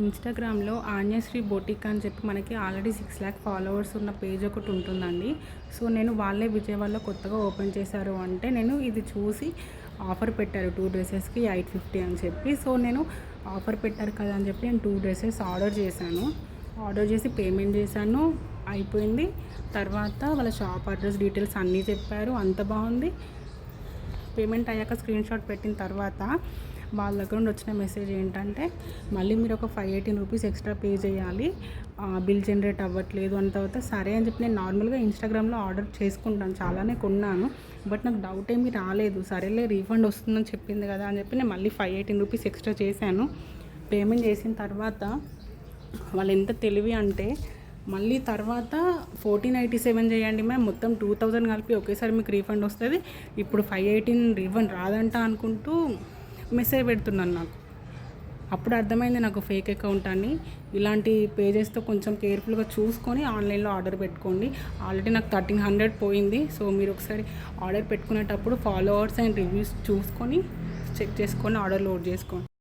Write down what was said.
ఇన్స్టాగ్రామ్లో ఆన్యశ్రీ బొటిక్ అని చెప్పి మనకి ఆల్రెడీ 6 lakh ఫాలోవర్స్ ఉన్న పేజ్ ఒకటి ఉంటుందండి. సో నేను వాళ్ళే విజయవాడలో కొత్తగా ఓపెన్ చేశారు అంటే నేను ఇది చూసి ఆఫర్ పెట్టారు 2 డ్రెస్సెస్కి 850 అని చెప్పి. సో నేను ఆఫర్ పెట్టారు కదా అని చెప్పి నేను 2 డ్రెస్సెస్ ఆర్డర్ చేశాను. ఆర్డర్ చేసి పేమెంట్ చేశాను, అయిపోయింది. తర్వాత వాళ్ళ షాప్ అడ్రస్ డీటెయిల్స్ అన్నీ చెప్పారు, అంత బాగుంది. పేమెంట్ అయ్యాక స్క్రీన్ షాట్ పెట్టిన తర్వాత వాళ్ళ దగ్గర నుండి వచ్చిన మెసేజ్ ఏంటంటే మళ్ళీ మీరు ఒక 518 రూపీస్ ఎక్స్ట్రా పే చేయాలి, బిల్ జనరేట్ అవ్వట్లేదు అని. తర్వాత సరే అని చెప్పి నేను నార్మల్గా ఇన్స్టాగ్రామ్లో ఆర్డర్ చేసుకుంటాను, చాలానే కొన్నాను, బట్ నాకు డౌట్ ఏమీ రాలేదు. సరేలే రీఫండ్ వస్తుందని చెప్పింది కదా అని చెప్పి నేను మళ్ళీ 518 రూపీస్ ఎక్స్ట్రా చేశాను. పేమెంట్ చేసిన తర్వాత వాళ్ళు ఎంత తెలివి అంటే మళ్ళీ తర్వాత 1487 చేయండి మ్యామ్, మొత్తం 2000 కలిపి ఒకేసారి మీకు రీఫండ్ వస్తుంది, ఇప్పుడు 518 రీఫండ్ రాదంట అనుకుంటూ మెసేజ్ పెడుతున్నాను నాకు. అప్పుడు అర్థమైంది నాకు ఫేక్ అకౌంట్ అని. ఇలాంటి పేజెస్తో కొంచెం కేర్ఫుల్గా చూసుకొని ఆన్లైన్లో ఆర్డర్ పెట్టుకోండి. ఆల్రెడీ నాకు 1300 పోయింది. సో మీరు ఒకసారి ఆర్డర్ పెట్టుకునేటప్పుడు ఫాలోవర్స్ అండ్ రివ్యూస్ చూసుకొని చెక్ చేసుకొని ఆర్డర్ లోడ్ చేసుకోండి.